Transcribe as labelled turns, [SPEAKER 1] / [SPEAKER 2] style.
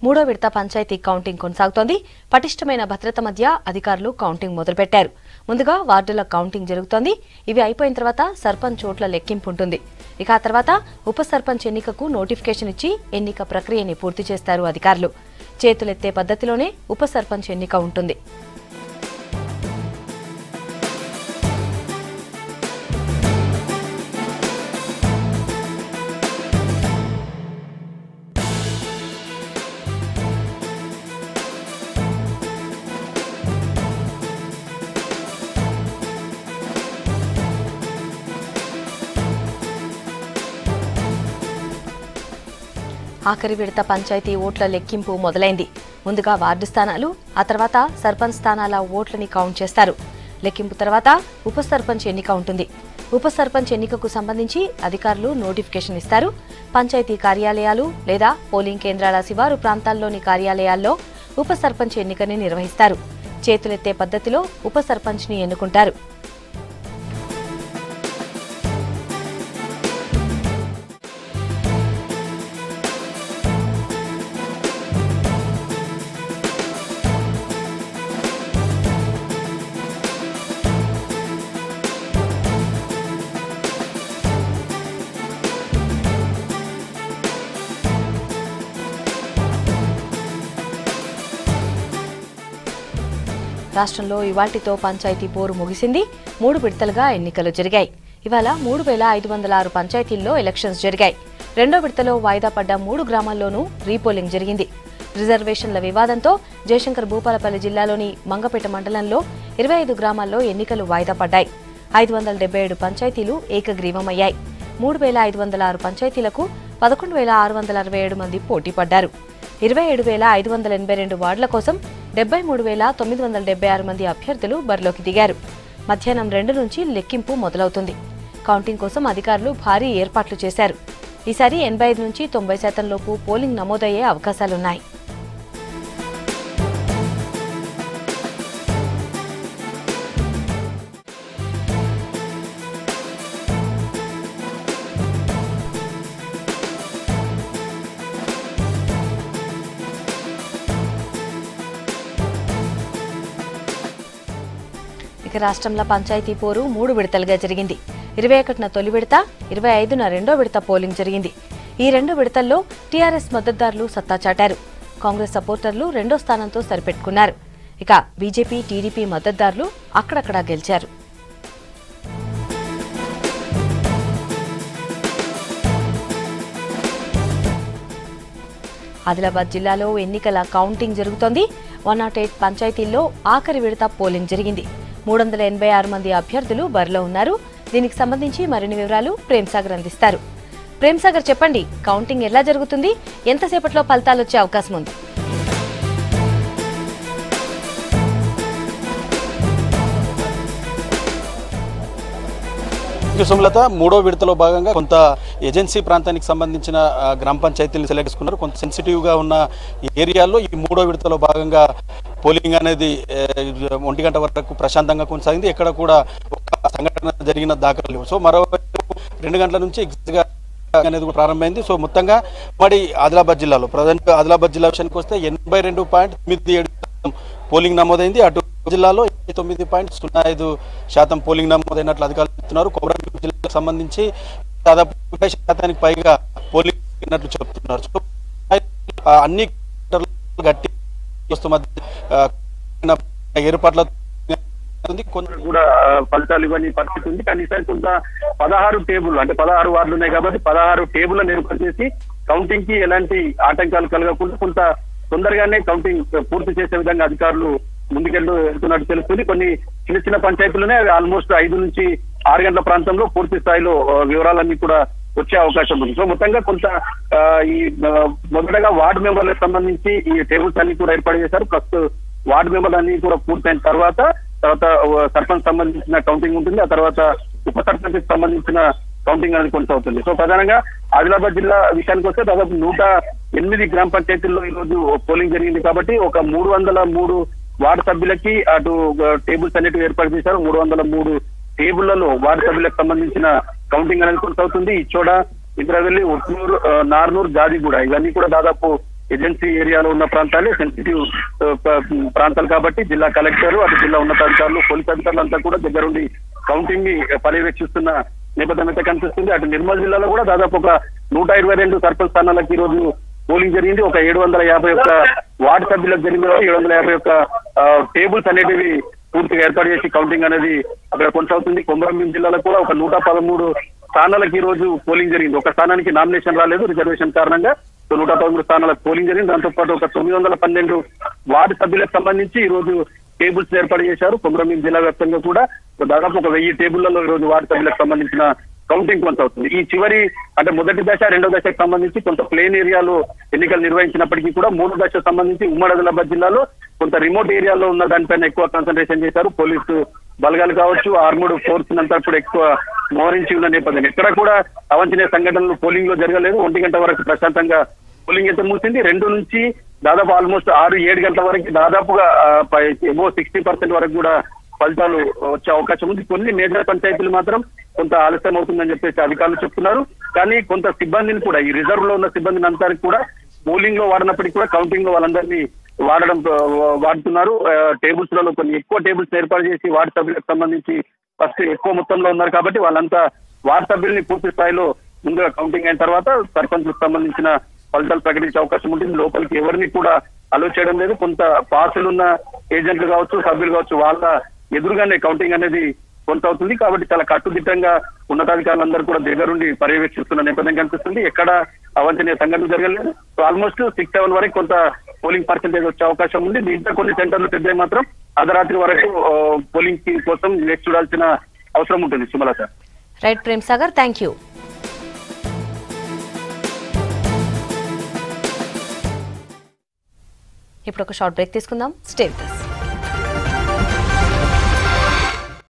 [SPEAKER 1] మూడో విడత పంచాయతీ కౌంటింగ్ కొనసాగుతోంది. పటిష్టమైన భద్రత మధ్య అధికారులు కౌంటింగ్ మొదలుపెట్టారు. ముందుగా వార్డుల కౌంటింగ్ జరుగుతోంది. ఇవి అయిపోయిన తర్వాత సర్పంచ్ ఓట్ల లెక్కింపు ఉంటుంది. ఇక ఆ తర్వాత ఉప సర్పంచ్ ఎన్నికకు నోటిఫికేషన్ ఇచ్చి ఎన్నిక ప్రక్రియని పూర్తి చేస్తారు అధికారులు. చేతులెత్తే పద్ధతిలోనే ఉప సర్పంచ్ ఎన్నిక ఉంటుంది. ఆఖరి విడత పంచాయతీ ఓట్ల లెక్కింపు మొదలైంది. ముందుగా వార్డు స్థానాలు, ఆ తర్వాత సర్పంచ్ స్థానాల ఓట్లని కౌంట్ చేస్తారు. లెక్కింపు తర్వాత ఉప సర్పంచ్ ఎన్నిక ఉంటుంది. ఉప సర్పంచ్ ఎన్నికకు సంబంధించి అధికారులు నోటిఫికేషన్ ఇస్తారు. పంచాయతీ కార్యాలయాలు లేదా పోలింగ్ కేంద్రాల శివారు ప్రాంతాల్లోని కార్యాలయాల్లో ఉప సర్పంచ్ ఎన్నికని నిర్వహిస్తారు. చేతులెత్తే పద్ధతిలో ఉప సర్పంచ్ని ఎన్నుకుంటారు. రాష్ట్రంలో ఇవాల్టితో పంచాయతీ పోరు ముగిసింది. 3 విడతలుగా ఎన్నికలు జరిగాయి. ఇవాళ 3506 పంచాయతీల్లో ఎలక్షన్స్ జరిగాయి. రెండో విడతలో వాయిదా పడ్డ 3 గ్రామాల్లోనూ రీపోలింగ్ జరిగింది. రిజర్వేషన్ల వివాదంతో జయశంకర్ భూపాలపల్లి జిల్లాలోని మంగపేట మండలంలో 25 గ్రామాల్లో ఎన్నికలు వాయిదా పడ్డాయి. 577 పంచాయతీలు ఏకగ్రీవమయ్యాయి. 3506 పంచాయతీలకు 11667 మంది పోటీ పడ్డారు. 27582 వార్డుల కోసం 73976 మంది అభ్యర్థులు బరిలోకి దిగారు. మధ్యాహ్నం 2 నుంచి లెక్కింపు మొదలవుతుంది. కౌంటింగ్ కోసం అధికారులు భారీ ఏర్పాట్లు చేశారు. ఈసారి 85 నుంచి 90% లోపు పోలింగ్ నమోదయ్యే అవకాశాలున్నాయి. ఇక రాష్ట్రంలో పంచాయతీ పోరు 3 విడతలుగా జరిగింది. 21న తొలి విడత, 25న రెండో విడత పోలింగ్ జరిగింది. ఈ 2 విడతల్లో టీఆర్ఎస్ మద్దతుదారులు సత్తా చాటారు. కాంగ్రెస్ సపోర్టర్లు రెండో స్థానంతో సరిపెట్టుకున్నారు. ఇక బీజేపీ, టీడీపీ మద్దతుదారులు అక్కడక్కడా గెలిచారు. ఆదిలాబాద్ జిల్లాలో ఎన్నికల కౌంటింగ్ జరుగుతోంది. 108 పంచాయతీల్లో ఆఖరి విడత పోలింగ్ జరిగింది. 386 మంది అభ్యర్థులు బరిలో ఉన్నారు. దీనికి సంబంధించి మరిన్ని వివరాలు ప్రేమ్సాగర్ అందిస్తారు. ప్రేమ్సాగర్, చెప్పండి, కౌంటింగ్ ఎలా జరుగుతుంది? ఎంతసేపట్లో ఫలితాలు వచ్చే అవకాశం ఉంది?
[SPEAKER 2] సుమలత, మూడో విడతలో భాగంగా కొంత ఏజెన్సీ ప్రాంతానికి సంబంధించిన గ్రామ పంచాయతీలను సెలెక్ట్ చేసుకున్నారు. కొంత సెన్సిటివ్గా ఉన్న ఏరియాల్లో ఈ మూడో విడతలో భాగంగా పోలింగ్ అనేది 1 గంట వరకు ప్రశాంతంగా కొనసాగింది. ఎక్కడ కూడా ఒక సంఘటన జరిగిన దాఖలు లేవు. సో మరోవైపు 2 గంటల నుంచి ఎగ్జిట్గా అనేది కూడా ప్రారంభమైంది. సో మొత్తంగా మరి ఆదిలాబాద్ జిల్లాలో ప్రజెంట్ ఆదిలాబాద్ జిల్లా విషయానికి వస్తే 82.97% పోలింగ్ నమోదైంది. అటు జిల్లాలో 89.05% పోలింగ్ నమోదైనట్లు అధికారులు చెప్తున్నారు. కొమరంభీం జిల్లాకు సంబంధించి దాదాపు 50% పైగా పోలింగ్ అయినట్లు చెప్తున్నారు. సో అన్ని గట్టి ఏర్పాట్ల
[SPEAKER 3] కూడా ఫలితాలు ఇవ్వని పరిస్థితి ఉంది. కానీ ఈసారి కొంత 16 టేబుల్ అంటే 16 వార్డులు ఉన్నాయి కాబట్టి 16 టేబుల్లను ఏర్పాటు చేసి కౌంటింగ్ కి ఎలాంటి ఆటంకాలు కలగకుండా కొంత తొందరగానే కౌంటింగ్ పూర్తి చేసే విధంగా అధికారులు వెళ్తున్నట్టు తెలుస్తుంది. కొన్ని చిన్న చిన్న పంచాయతీలోనే ఆల్మోస్ట్ 5 నుంచి 6 గంటల ప్రాంతంలో పూర్తి స్థాయిలో వివరాలన్నీ కూడా వచ్చే అవకాశం ఉంది. సో మొత్తంగా కొంత ఈ మొదటగా వార్డు మెంబర్లకు సంబంధించి ఈ టేబుల్స్ అన్ని కూడా ఏర్పాటు చేశారు. ప్రస్తుతం వార్డు మెంబర్లు అన్ని కూడా పూర్తయిన తర్వాత సర్పంచ్ సంబంధించిన కౌంటింగ్ ఉంటుంది. ఆ తర్వాత ఉప సర్పంచ్ కి సంబంధించిన కౌంటింగ్ అనేది కొనసాగుతుంది. సో ప్రధానంగా ఆదిలాబాద్ జిల్లా విషయానికి వస్తే దాదాపు 108 గ్రామ పంచాయతీల్లో ఈ రోజు పోలింగ్ జరిగింది కాబట్టి ఒక 303 వార్డు సభ్యులకి అటు టేబుల్స్ అన్నిటి ఏర్పాటు చేశారు. 303 టేబుళ్లలో వార్డు సభ్యులకు సంబంధించిన కౌంటింగ్ అనేది కొనసాగుతుంది. ఇచ్చోడ, ఇంద్రవెల్లి, ఉట్నూరు, నార్నూరు, జాజిగూడ ఇవన్నీ కూడా దాదాపు ఏజెన్సీ ఏరియాలో ఉన్న ప్రాంతాలే సెన్సిటివ్ ప్రాంతాలు కాబట్టి జిల్లా కలెక్టర్ అటు జిల్లా ఉన్నతాధికారులు పోలీస్ అధికారులు అంతా కూడా దగ్గరుండి కౌంటింగ్ ని పర్యవేక్షిస్తున్న నేపథ్యం అయితే కనిపిస్తుంది. అటు నిర్మల్ జిల్లాలో కూడా దాదాపు ఒక 122 సర్పంచ్ స్థానాలకు ఈ రోజు పోలింగ్ జరిగింది. ఒక 751 వార్డు సభ్యులకు జరిగిన 751 టేబుల్స్ అనేటివి పూర్తిగా ఏర్పాటు చేసి కౌంటింగ్ అనేది అక్కడ కొనసాగుతుంది. కొమరంభీం జిల్లాలో కూడా ఒక 113 స్థానాలకు ఈ రోజు పోలింగ్ జరిగింది. ఒక స్థానానికి నామినేషన్ రాలేదు రిజర్వేషన్ కారణంగా. 113 స్థానాలకు పోలింగ్ జరిగింది. దాంతో పాటు ఒక 912 వార్డు సభ్యులకు సంబంధించి ఈ రోజు టేబుల్స్ ఏర్పాటు చేశారు. కొమరంభీం జిల్లా వ్యాప్తంగా కూడా దాదాపు ఒక 1000 టేబుళ్లలో ఈ రోజు వార్డు సభ్యులకు సంబంధించిన కౌంటింగ్ కొనసాగుతుంది. ఈ చివరి అంటే మొదటి దశ రెండో దశకు సంబంధించి కొంత ప్లేన్ ఏరియాలో ఎన్నికలు నిర్వహించినప్పటికీ కూడా మూడో దశకు సంబంధించి ఉమ్మడి ఆదిలాబాద్ జిల్లాలో కొంత రిమోట్ ఏరియాలో ఉన్న దానిపైన ఎక్కువ కాన్సన్ట్రేషన్ చేశారు. పోలీసు బలగాలు కావచ్చు, ఆర్మూడ్ ఫోర్స్ అంతా కూడా ఎక్కువ మోహరించి ఉన్న నేపథ్యం. ఎక్కడ కూడా అవాంఛనీయ సంఘటనలు పోలింగ్ లో జరగలేదు. 1 గంట వరకు ప్రశాంతంగా పోలింగ్ అయితే ముగిసింది. 2 నుంచి దాదాపు ఆల్మోస్ట్ 6-7 గంటల వరకు దాదాపుగా 60% వరకు కూడా ఫలితాలు వచ్చే అవకాశం ఉంది. కొన్ని మేజర్ పంచాయతీలు మాత్రం కొంత ఆలస్యం అవుతుందని చెప్పేసి అధికారులు చెప్తున్నారు. కానీ కొంత సిబ్బందిని కూడా ఈ రిజర్వ్ లో ఉన్న సిబ్బందిని అంతరికి కూడా పోలింగ్ లో వాడినప్పటికీ కూడా కౌంటింగ్ లో వాళ్ళందరినీ వాడుతున్నారు. టేబుల్స్ లలో కొన్ని ఎక్కువ టేబుల్స్ ఏర్పాటు చేసి వార్డు సభ్యులకు సంబంధించి ఫస్ట్ ఎక్కువ మొత్తంలో ఉన్నారు కాబట్టి వాళ్ళంతా వార్డు సభ్యుల్ని పూర్తి స్థాయిలో ముందుగా కౌంటింగ్ అయిన తర్వాత సర్పంచ్లకు సంబంధించిన ఫలితాలు ప్రకటించే అవకాశం ఉంటుంది. లోపలికి ఎవరిని కూడా అలో చేయడం లేదు. కొంత పాసులున్న ఏజెంట్లు కావచ్చు, సభ్యులు కావచ్చు, వాళ్ళ ఎదురుగానే కౌంటింగ్ అనేది కొనసాగుతుంది. కాబట్టి చాలా కట్టుదిట్టంగా ఉన్నతాధికారులందరూ కూడా దగ్గరుండి పర్యవేక్షిస్తున్న నేపథ్యం కనిపిస్తుంది. ఎక్కడ అవాంఛనీయ సంఘటనలు జరగలేదు. సో ఆల్మోస్ట్ 6-7 వరకు కొంత పోలింగ్ పర్సెంటేజ్ వచ్చే అవకాశం ఉంది. దీంట్లో కొన్ని సెంటర్లు పెద్ద మాత్రం అర్ధరాత్రి వరకు పోలింగ్ కోసం వేచి చూడాల్సిన అవసరం ఉంటుంది. Sumalatha.
[SPEAKER 1] Right Prem Sagar, thank you. ఇప్పుడు ఒక షార్ట్ బ్రేక్ తీసుకుందాం. Stay with us.